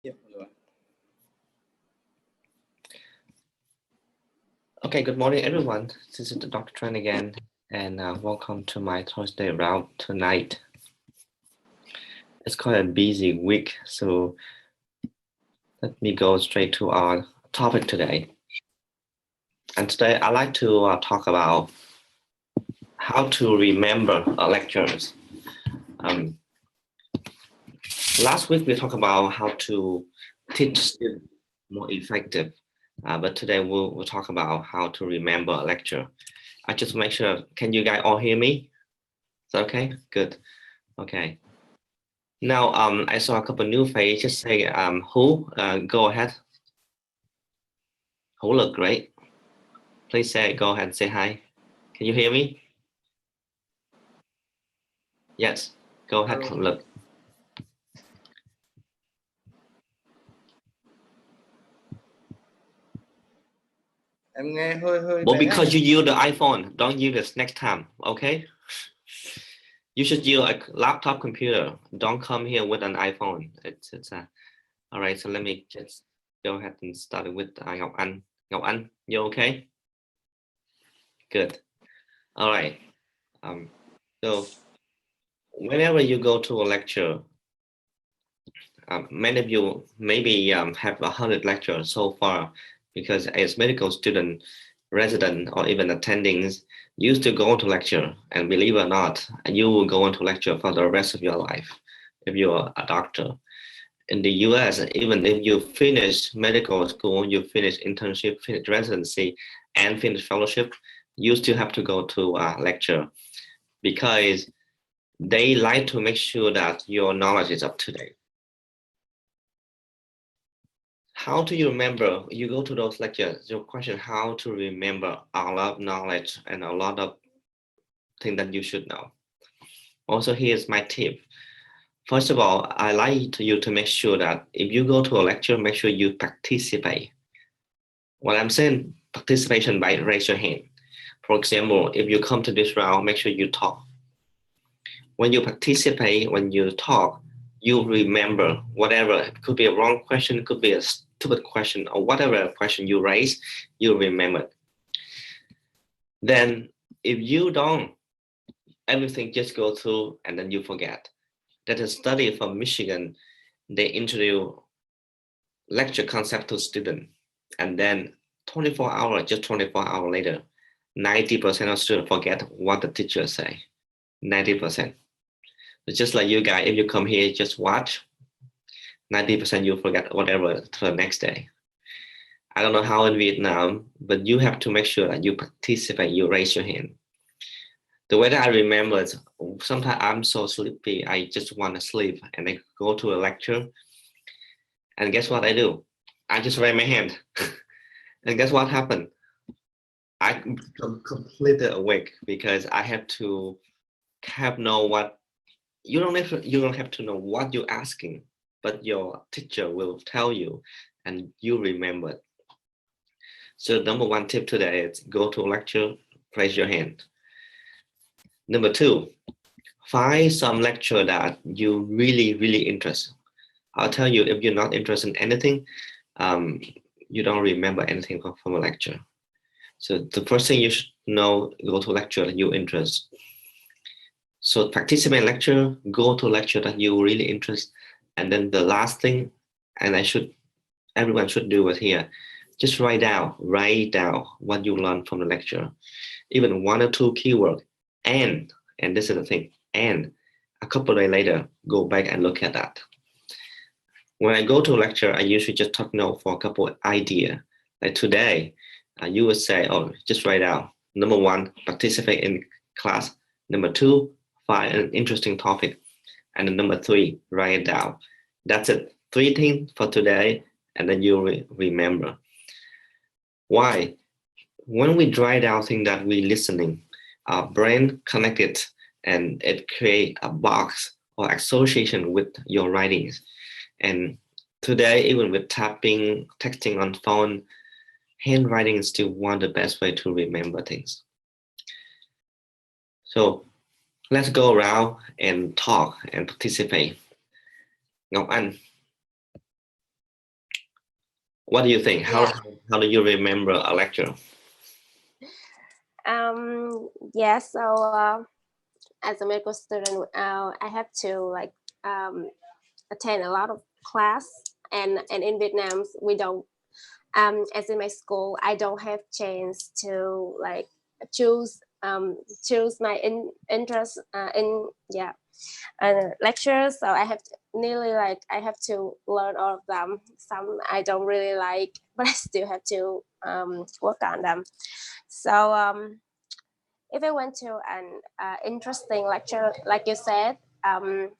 Yep. Okay, good morning, everyone. This is Dr. Tran again, and welcome to my Thursday route tonight. It's quite a busy week, so let me go straight to our topic today. And today I'd like to talk about how to remember lectures. Last week we talked about how to teach students more effective, but today we'll talk about how to remember a lecture. I just make sure, can you guys all hear me? Is that okay? Good. Okay. Now, I saw a couple new faces. Say, who? Go ahead. Who look great? Please say, go ahead and say hi. Can you hear me? Yes. Go ahead. Hello. Look. Em nghe hơi Well, bé. because you use the iPhone, don't use this next time, okay? You should use a laptop computer. Don't come here with an iPhone. All right. So let me just go ahead and start with Ngọc Anh. Ngọc Anh, you okay? Good. All right. So whenever you go to a lecture, many of you maybe have 100 lectures so far, because as medical student, resident, or even attendings used to go to lecture, and believe it or not, you will go into lecture for the rest of your life if you're a doctor. In the US, even if you finish medical school, you finish internship, finish residency, and finish fellowship, you still have to go to a lecture, because they like to make sure that your knowledge is up to date. How do you remember? You go to those lectures, your question, how to remember a lot of knowledge and a lot of things that you should know. Also, here's my tip. First of all, I like you to make sure that if you go to a lecture, make sure you participate. What I'm saying, participation by raise your hand. For example, if you come to this round, make sure you talk. When you participate, when you talk, you remember whatever. It could be a wrong question, it could be a stupid question, or whatever question you raise, you remember. Then if you don't, everything just go through and then you forget. There's a study from Michigan. They introduce lecture concept to students, and then 24 hours later, 90% of students forget what the teacher say. 90%. It's just like you guys, if you come here, just watch, 90% you forget whatever to the next day. I don't know how in Vietnam, but you have to make sure that you participate, you raise your hand. The way that I remember is sometimes I'm so sleepy, I just want to sleep, and I go to a lecture, and guess what I do? I just raise my hand. And guess what happened? I'm completely awake, because I have to know what you don't have to know what you're asking, but your teacher will tell you and you remember. So number one tip today is go to a lecture, raise your hand. Number two, find some lecture that you really interested. I'll tell you, if you're not interested in anything, you don't remember anything from a lecture. So the first thing you should know, go to a lecture that you're interested. So participate in lecture, go to a lecture that you really interest. And then the last thing, and everyone should do it here, just write down what you learned from the lecture, even 1 or 2 keywords. And this is the thing, and a couple of days later, go back and look at that. When I go to a lecture, I usually just take note for a couple of ideas. Like today, you would say, oh, just write down. Number 1, participate in class. Number 2, find an interesting topic. And then number 3, write it down. That's it. 3 things for today, and then you remember. Why? When we write down things that we're listening, our brain connect it, and it create a box or association with your writings. And today, even with tapping, texting on phone, handwriting is still one of the best way to remember things. So let's go around and talk and participate. Ngọc Anh. What do you think? Yeah. How do you remember a lecture? Yeah. So as a medical student, I have to like attend a lot of class, and in Vietnam we don't. As in my school, I don't have chance to like choose choose my interest in lectures. So I have to, nearly like I have to learn all of them. Some I don't really like, but I still have to work on them. So if I went to an interesting lecture, like you said, I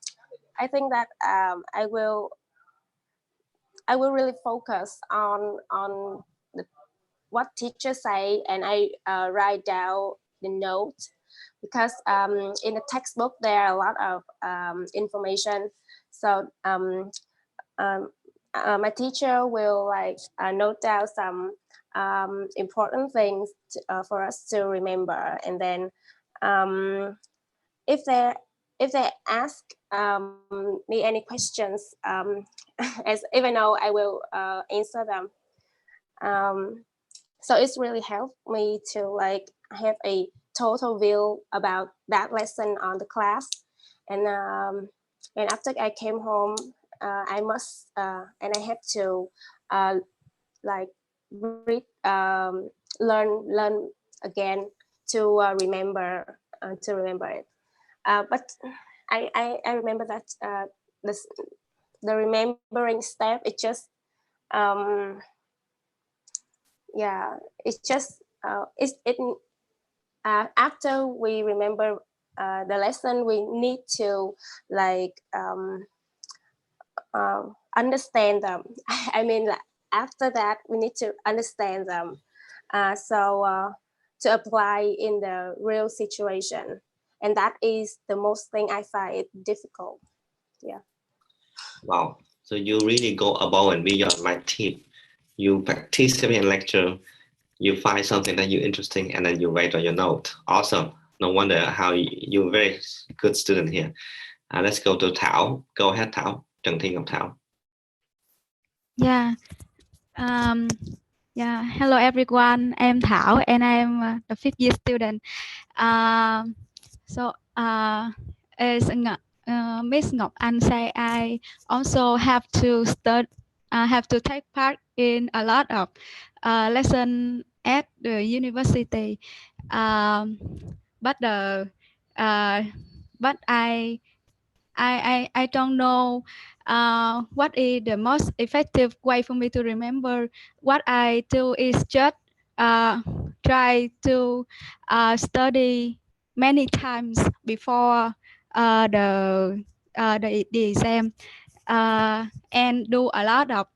think that I will really focus on the, what teachers say, and I write down the notes, because in the textbook there are a lot of information. So my teacher will like note down some important things for us to remember, and then if they ask me any questions, as even though I will answer them. So it's really helped me to like have a total view about that lesson on the class. And after I came home, I must and I have to like read, learn again to remember it. But I remember that this the remembering step, it just um yeah it's just it after we remember the lesson, we need to like understand them. I mean, like, after that we need to understand them, so to apply in the real situation, and that is the most thing I find it difficult. Yeah. Wow. So you really go above and beyond my tip. You participate in lecture, you find something that you're interesting, and then you write on your note. Awesome. No wonder how you're a very good student here. Let's go to Thảo. Go ahead, Thảo. Trần Thiên Ngọc Thảo. Yeah. Um, yeah. Hello, everyone. I'm Thảo, and I'm the fifth year student. So, as Miss Ngọc Anh say, I also have to have to take part in a lot of lesson at the university. But the but I don't know what is the most effective way for me to remember. What I do is just try to study many times before the exam, and do a lot of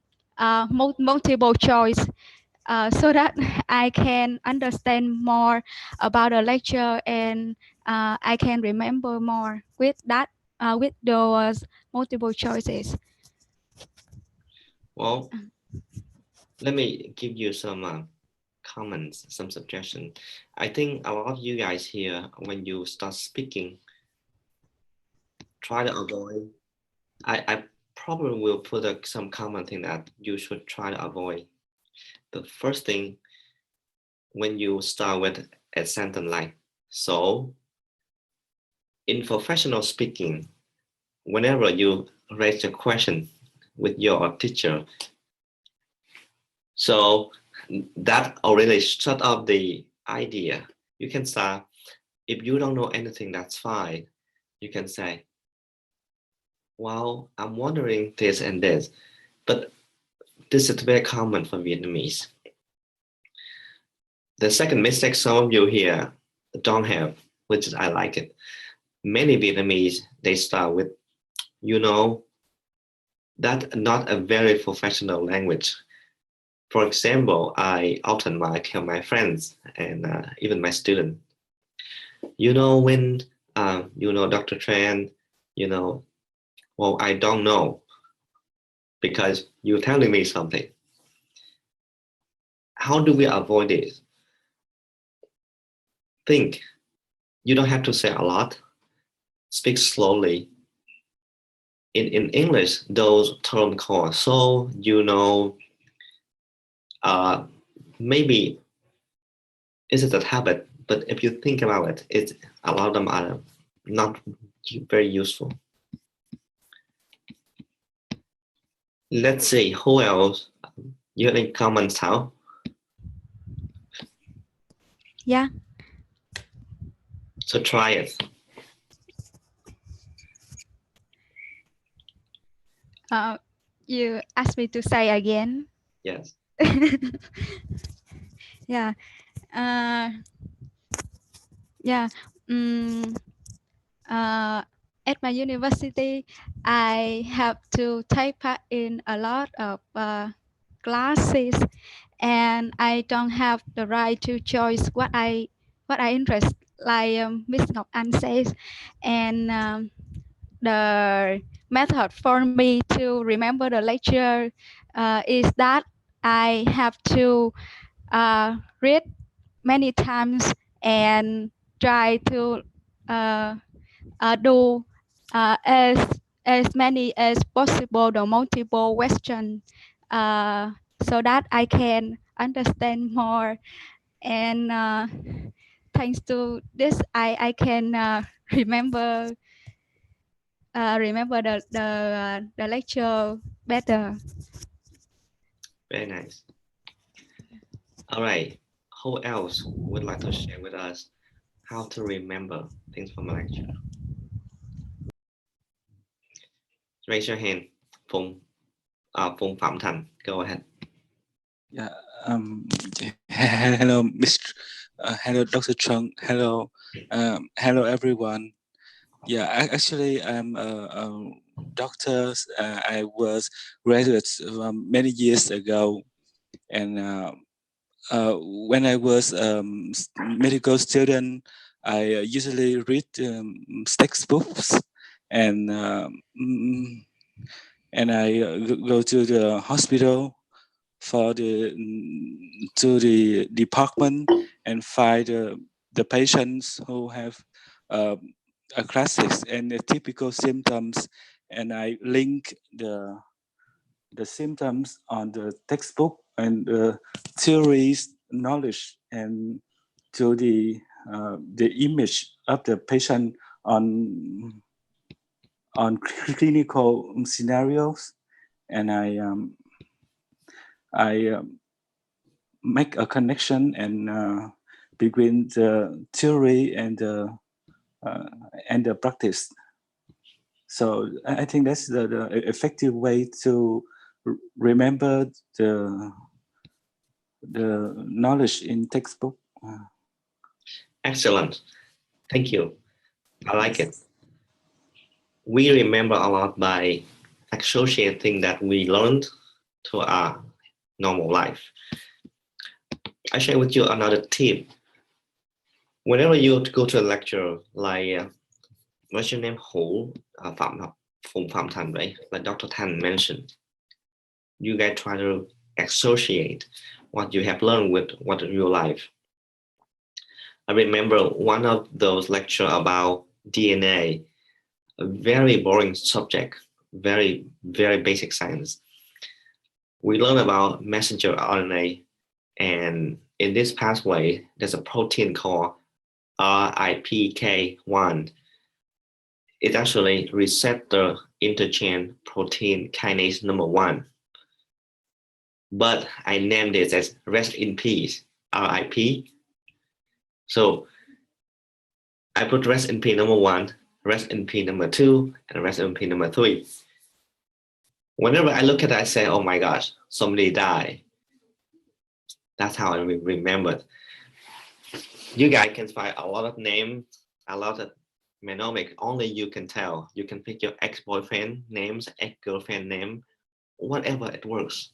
multiple choice, so that I can understand more about the lecture, and I can remember more with that, with those multiple choices. Well, let me give you some comments, some suggestions. I think a lot of you guys here, when you start speaking, try to avoid. I probably will put some comment in that you should try to avoid. The first thing, when you start with a sentence like so, in professional speaking, whenever you raise a question with your teacher, so that already shut up the idea. You can start, if you don't know anything, that's fine. You can say, well, I'm wondering this and this, but this is very common for Vietnamese. The second mistake some of you here don't have, which is I like it. Many Vietnamese, they start with, you know, that's not a very professional language. For example, I often tell my friends and even my students, you know, when you know Dr. Tran, you know, well, I don't know because you're telling me something. How do we avoid this? Think. You don't have to say a lot. Speak slowly. In English, those terms called so, you know, maybe it's a habit, but if you think about it, a lot of them are not very useful. Let's see who else. You have any comments, Thảo? Yeah. So try it. You asked me to say again. Yes. Yeah. Yeah. At my university, I have to take part in a lot of classes, and I don't have the right to choose what I interest, like Miss Ngọc Anh says, and the method for me to remember the lecture is that I have to read many times and try to do as many as possible the multiple questions so that I can understand more. And thanks to this, I can remember the lecture better. Very nice. All right. Who else would like to share with us how to remember things from a lecture? Raise your hand. Phùng Phạm Thành, go ahead. Yeah. Hello, Mr. Hello, Dr. Tran. Hello, hello, everyone. Yeah, actually, I'm a doctor. I was graduate many years ago, and when I was medical student, I usually read textbooks, and I go to the hospital for to the department and find the patients who have a classics and the typical symptoms, and I link the symptoms on the textbook and the theories knowledge and to the image of the patient on clinical scenarios, and I make a connection and between the theory and the practice. So I think that's the effective way to remember the knowledge in textbook. Excellent. Thank you. I like it. We remember a lot by associating that we learned to our normal life. I share with you another tip. Whenever you go to a lecture, like what's your name? Phùng Phạm Thành, right? Like Dr. Tran mentioned, you guys try to associate what you have learned with what in your life. I remember one of those lectures about DNA, a very boring subject, very basic science. We learn about messenger RNA, and in this pathway, there's a protein called RIPK1. It actually receptor interchain protein kinase number 1. But I named it as rest in peace, RIP. So I put rest in peace number 1, rest in peace number 2, and rest in peace number 3. Whenever I look at it, I say, oh my gosh, somebody died. That's how I remembered. You guys can find a lot of names, a lot of mnemonic, only you can tell. You can pick your ex-boyfriend names, ex-girlfriend name, whatever it works.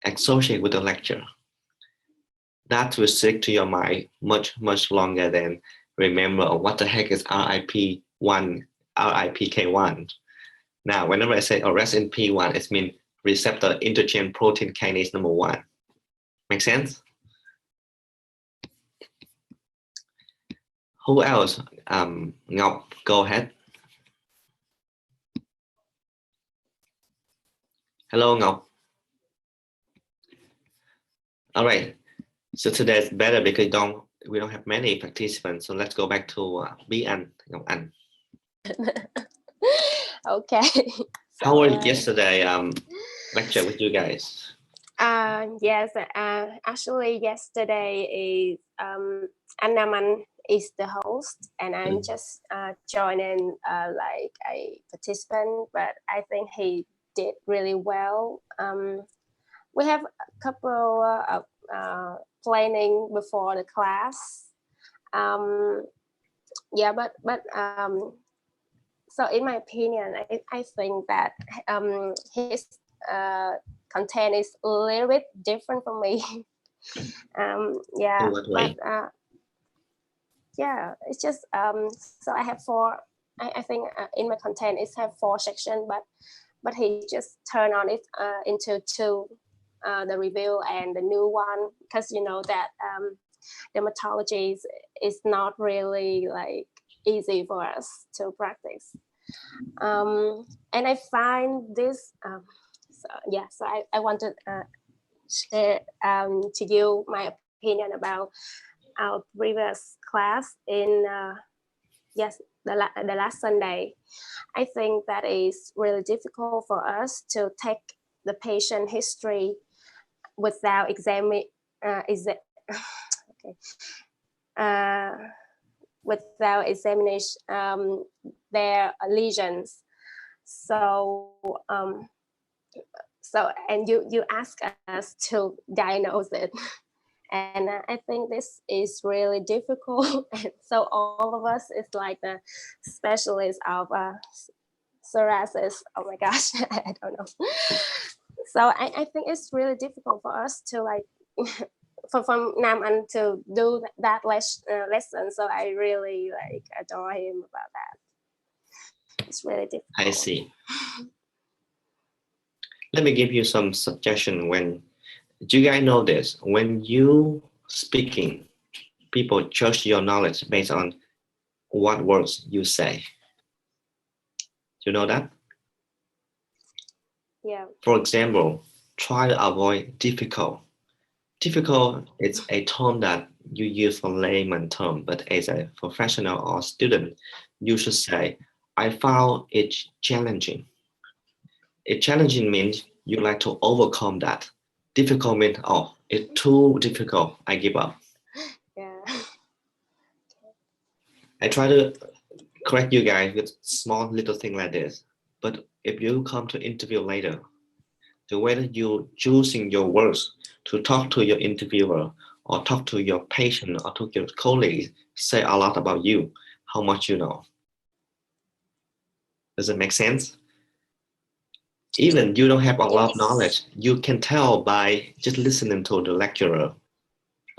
Associate with the lecture. That will stick to your mind much longer than remember what the heck is RIP1, RIPK1. Now, whenever I say rest in P1, it means receptor interchain protein kinase number 1. Make sense? Who else? Ngọc, go ahead. Hello, Ngọc. All right. So today is better because we don't have many participants. So let's go back to Bí Anh, Ngọc Anh. Okay. How was yesterday lecture with you guys? Yes, actually yesterday is Annaman is the host and I'm just joining like a participant, but I think he did really well. We have a couple of planning before the class. Yeah, but so in my opinion, I think that his content is a little bit different from me. Yeah, In what way? but yeah, it's just so I have four. I think in my content it have 4 sections, but he just turned on it into 2, the review and the new one, because you know that dermatology is not really like easy for us to practice. And I find this so yeah, so I want to share to you my opinion about our previous class in yes, the last Sunday. I think that is really difficult for us to take the patient history without examining okay. Without examination their lesions. So and you ask us to diagnose it. And I think this is really difficult. And so all of us is like the specialist of psoriasis. Oh my gosh, I don't know. So I think it's really difficult for us to like, from Nam Anh to do that lesson. So I really like adore him about that. It's really difficult. I see. Let me give you some suggestion. When do you guys know this? When you speaking, people judge your knowledge based on what words you say. Do you know that? Yeah. For example, try to avoid difficult. Difficult is a term that you use for layman term, but as a professional or student, you should say, I found it challenging. It challenging means you like to overcome that. Difficult means, oh, it's too difficult, I give up. Yeah. I try to correct you guys with small little thing like this. But if you come to interview later, the way that you choosing your words to talk to your interviewer or talk to your patient or to your colleagues say a lot about you, how much you know. Does it make sense? Even you don't have a lot of knowledge, you can tell by just listening to the lecturer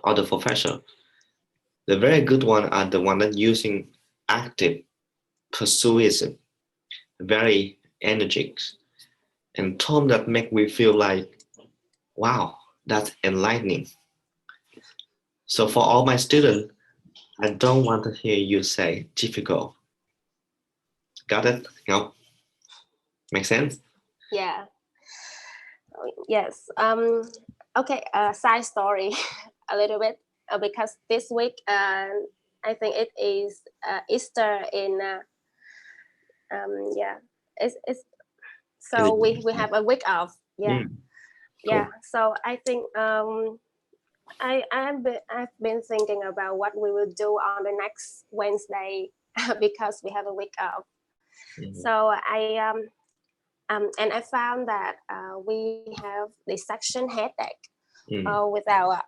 or the professor. The very good one are the one that using active, persuasive, very energetic, and tone that make me feel like, wow, that's enlightening. So for all my students, I don't want to hear you say difficult. Got it? No? Make sense? Yeah. Yes. Okay. Side story, a little bit, because this week, I think it is Easter in. Yeah. It's so we have a week off. Yeah. Yeah. Cool. So I think I've been thinking about what we will do on the next Wednesday because we have a week off. So and I found that we have the section headache without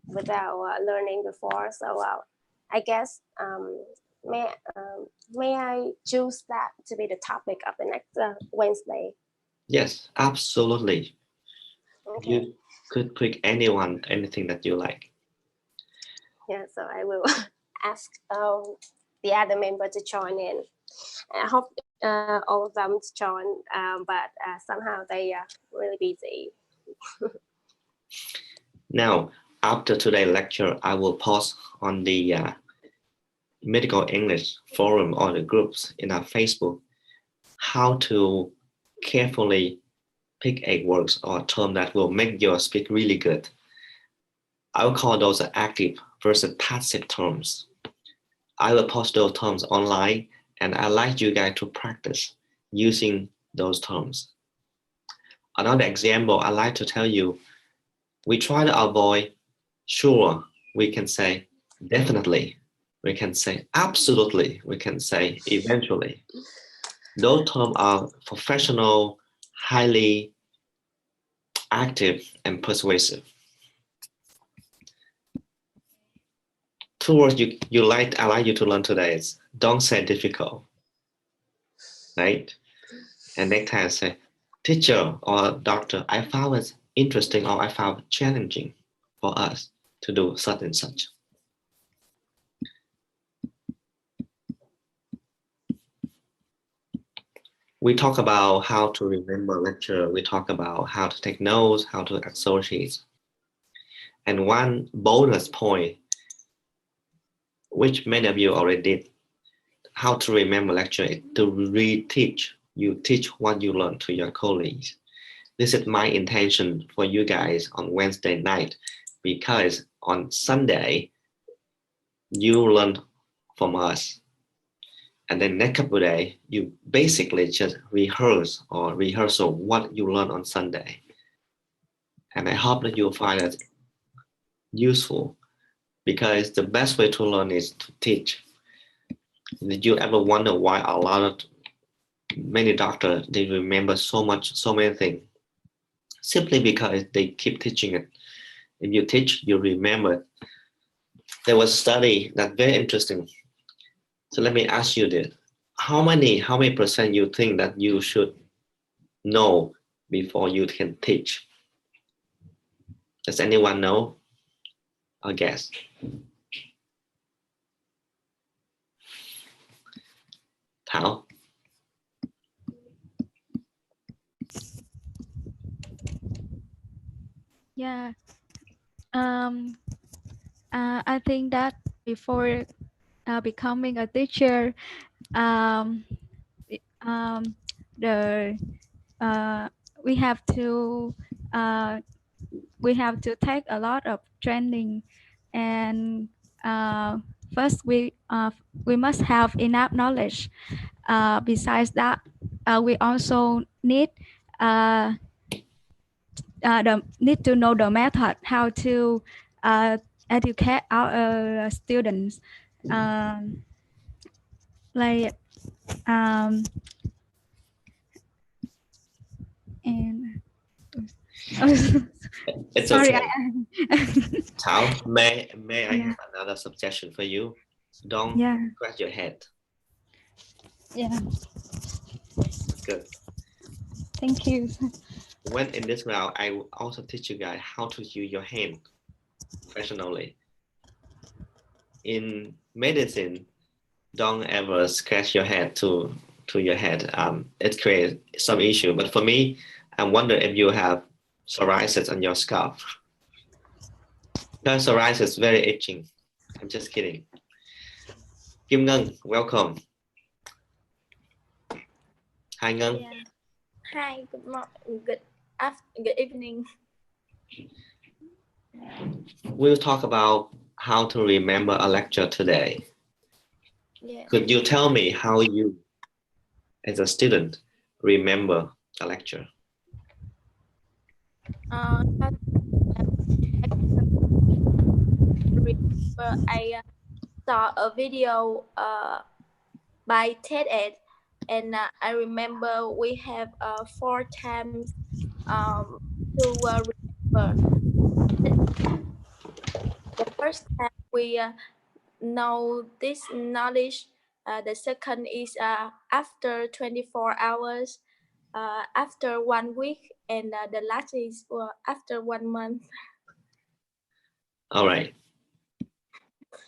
learning before. So I guess may I choose that to be the topic of the next Wednesday? Yes, absolutely. Okay. You could pick anything that you like. Yeah, so I will ask the other member to join in. I hope all of them to join, but somehow they are really busy. Now, after today's lecture, I will post on the medical English forum or the groups in our Facebook how to carefully pick a words or term that will make your speak really good. I will call those active versus passive terms. I will post those terms online, and I'd like you guys to practice using those terms. Another example I like to tell you, we try to avoid sure, we can say definitely, we can say absolutely, we can say eventually. Those terms are professional, highly active, and persuasive. Two words I like you to learn today is don't say difficult, right? And next time say teacher or doctor, I found it interesting or I found it challenging for us to do such and such. We talk about how to remember lecture. We talk about how to take notes, how to associate. And one bonus point, which many of you already did, how to remember lecture is to reteach. You teach what you learn to your colleagues. This is my intention for you guys on Wednesday night, because on Sunday, you learn from us. And then next couple of days, you basically just rehearsal what you learn on Sunday. And I hope that you'll find it useful, because the best way to learn is to teach. Did you ever wonder why many doctors, they remember so many things? Simply because they keep teaching it. If you teach, you remember. There was a study that's very interesting. So let me ask you this. How many percent you think that you should know before you can teach? Does anyone know or guess? Thảo? Yeah. I think that before becoming a teacher, um, the we have to take a lot of training, and first we must have enough knowledge. Besides that, we also need to know the method how to educate our students, like and It's sorry. okay. Thảo, may I Yeah. have another suggestion for you? Don't Yeah. scratch your head. Yeah. Good. Thank you. When in this round, I will also teach you guys how to use your hand professionally. In medicine, don't ever scratch your head to your head. It creates some issue. But for me, I wonder if you have psoriasis on your scalp. Because psoriasis is very itching. I'm just kidding. Kim Ngân, welcome. Hi Ngân. Yeah. Hi, good morning, good evening. We'll talk about how to remember a lecture today. Yeah. Could you tell me how you, as a student, remember a lecture? I remember I saw a video by TED, and I remember we have 4 times to remember. The first time we know this knowledge. The second is after 24 hours, after 1 week, and the last is after 1 month. All right.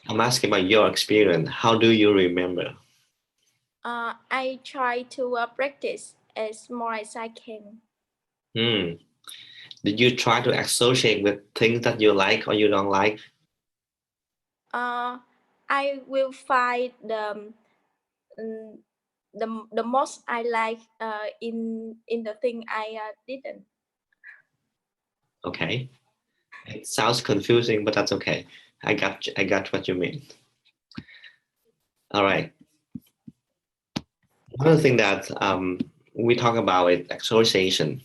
I'm asking about your experience. How do you remember? I try to practice as more as I can. Did you try to associate with things that you like or you don't like? I will find the most I like in the thing I didn't. Okay. It sounds confusing, but that's okay. I got what you mean. All right. Another thing that we talk about is association.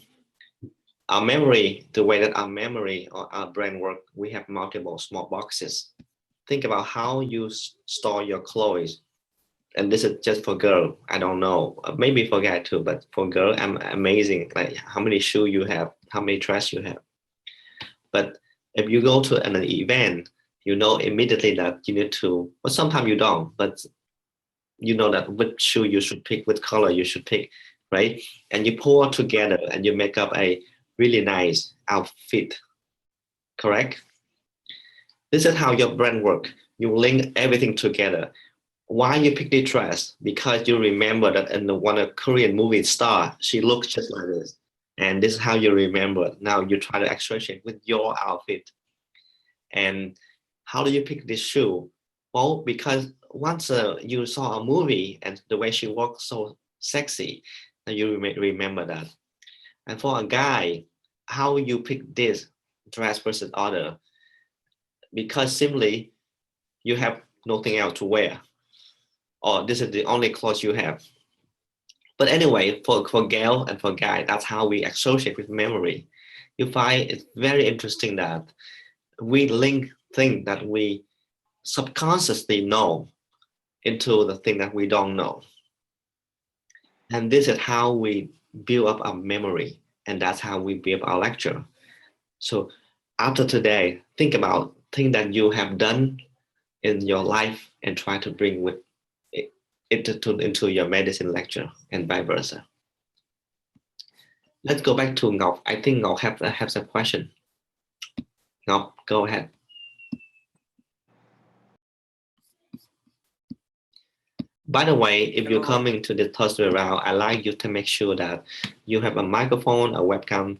Our memory, the way that our memory or our brain work, we have multiple small boxes. Think about how you store your clothes. And this is just for girl. I don't know, maybe for guy too, but for girl, I'm amazing. Like how many shoes you have, how many dress you have. But if you go to an event, you know immediately that you need to, well, sometimes you don't, but you know that which shoe you should pick, which color you should pick, right? And you pull it together and you make up a really nice outfit, correct? This is how your brain works. You link everything together. Why you pick the dress? Because you remember that in one of Korean movie star, she looks just like this. And this is how you remember. Now you try to associate with your outfit. And how do you pick this shoe? Well, because once you saw a movie and the way she walks so sexy, you remember that. And for a guy, how you pick this dress versus other? Because simply you have nothing else to wear, or this is the only clothes you have. But anyway, for girl and for guy, that's how we associate with memory. You find it's very interesting that we link things that we subconsciously know into the thing that we don't know. And this is how we build up our memory, and that's how we build our lecture. So after today, think about things that you have done in your life and try to bring with it into your medicine lecture and vice versa. Let's go back to Ngọc. I think Ngọc have some question. Ngọc, go ahead. By the way, if you're coming to the Thursday round, I like you to make sure that you have a microphone, a webcam,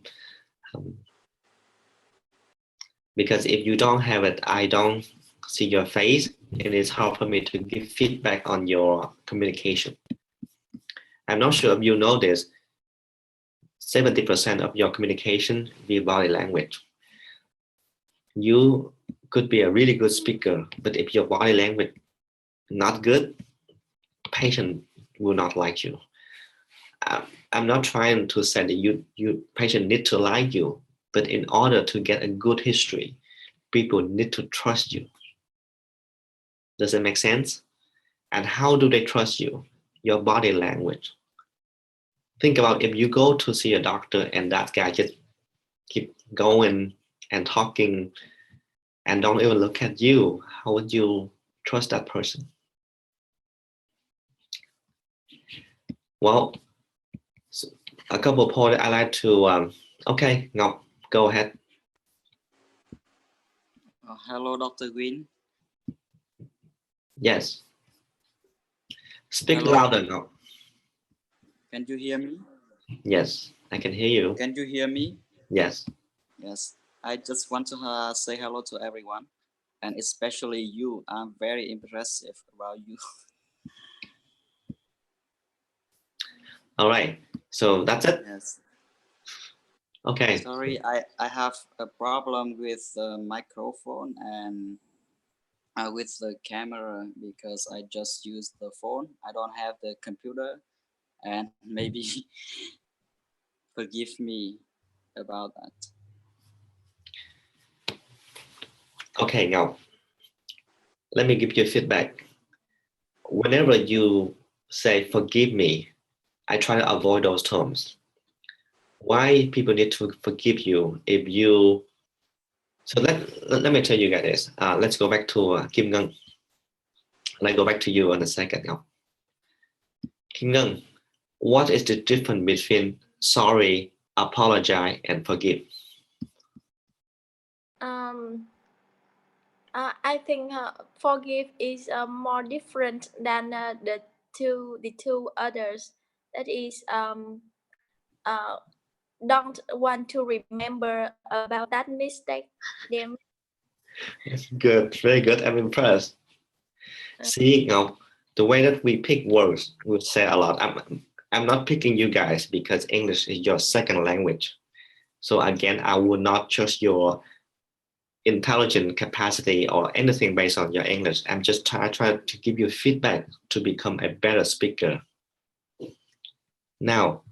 because if you don't have it, I don't see your face. It is hard for me to give feedback on your communication. I'm not sure if you know this, 70% of your communication via body language. You could be a really good speaker, but if your body language not good, patient will not like you. I'm not trying to say that you patient need to like you, but in order to get a good history, people need to trust you. Does it make sense? And how do they trust you? Your body language. Think about if you go to see a doctor and that guy just keep going and talking and don't even look at you, how would you trust that person? Well, a couple of points I like to, okay, Ngọc, go ahead. Hello, Dr. Green. Yes. Speak Hello. louder, Ngọc. Can you hear me? Yes, I can hear you. Can you hear me? Yes. Yes. I just want to say hello to everyone, and especially you. I'm very impressive about you. All right. So that's it. Yes. Okay. Sorry, I have a problem with the microphone and with the camera because I just use the phone. I don't have the computer, and maybe forgive me about that. Okay, now let me give you feedback. Whenever you say forgive me, I try to avoid those terms. Why people need to forgive you if you... So let me tell you guys this. Let's go back to Kim Ngân. Let's go back to you in a second now. Kim Ngân, what is the difference between sorry, apologize, and forgive? I think forgive is more different than the two others. That is don't want to remember about that mistake. Good, very good. I'm impressed. See, now the way that we pick words, we say a lot. I'm not picking you guys because English is your second language. So again, I will not judge your intelligent capacity or anything based on your English. I'm just try to give you feedback to become a better speaker. Now,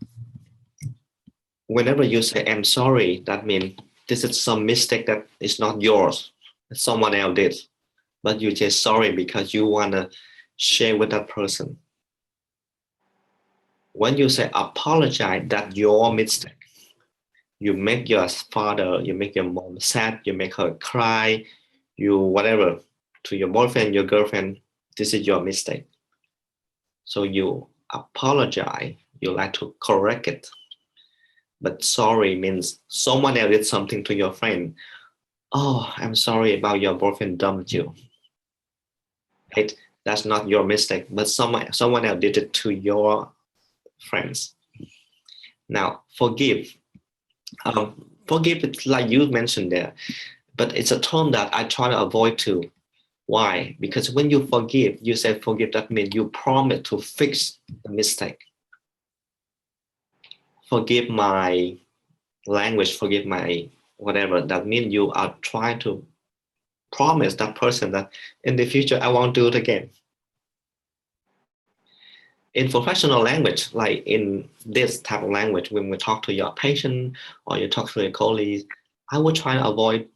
whenever you say I'm sorry, that means this is some mistake that is not yours, someone else did, but you just sorry because you want to share with that person. When you say apologize, that's your mistake. You make your father, you make your mom sad, you make her cry, you whatever, to your boyfriend, your girlfriend, this is your mistake. So you apologize, you like to correct it. But sorry means someone else did something to your friend. Oh, I'm sorry about your boyfriend dumped you. Right? That's not your mistake, but someone else did it to your friends. Now, forgive. Forgive, it's like you mentioned there, but it's a term that I try to avoid too. Why? Because when you forgive, you say forgive, that means you promise to fix the mistake. Forgive my language, forgive my whatever. That means you are trying to promise that person that in the future I won't do it again. In professional language, like in this type of language, when we talk to your patient or you talk to your colleagues, I would try to avoid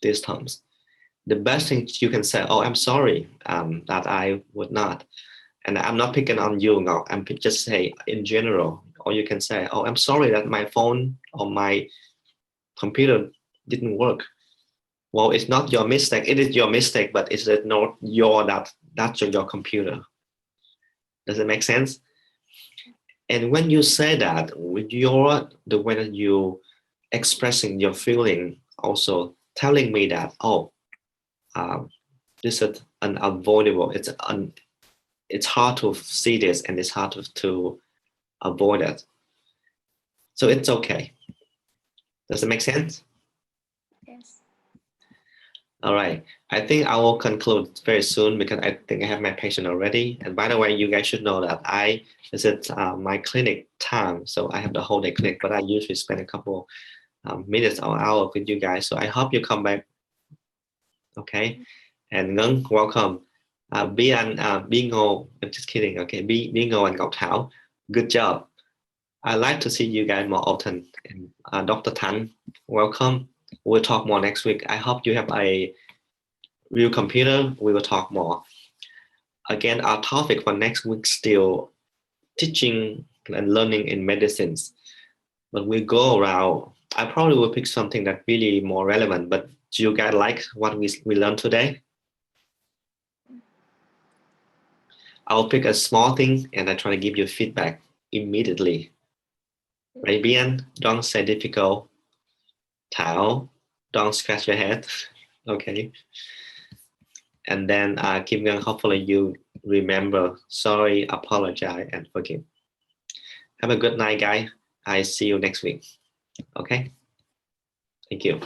these terms. The best thing you can say, oh, I'm sorry that I would not. And I'm not picking on you now, I'm just say in general. Or you can say, oh, I'm sorry that my phone or my computer didn't work. Well, it's not your mistake. It is your mistake, but it's not that's your computer. Does it make sense? And when you say that, the way that you expressing your feeling, also telling me that, oh, this is unavoidable. It's hard to see this, and it's hard to avoid it. So it's okay. Does it make sense? Yes. All right. I think I will conclude very soon because I think I have my patient already. And by the way, you guys should know that I visit my clinic time. So I have the whole day clinic, but I usually spend a couple minutes or hours with you guys. So I hope you come back. Okay. And Ngân, welcome. Bian, Bingo, I'm just kidding. Okay. Bingo and Ngọc Thảo, good job. I like to see you guys more often. And Dr. Tran, welcome. We'll talk more next week. I hope you have a real computer. We will talk more. Again, our topic for next week still teaching and learning in medicines. But we go around. I probably will pick something that really more relevant. But do you guys like what we learned today? I'll pick a small thing and I try to give you feedback immediately. Right, Bian? Don't say difficult. Thảo, don't scratch your head. Okay. And then Kim Ngân, hopefully you remember, sorry, apologize, and forgive. Have a good night, guys. I see you next week. Okay. Thank you.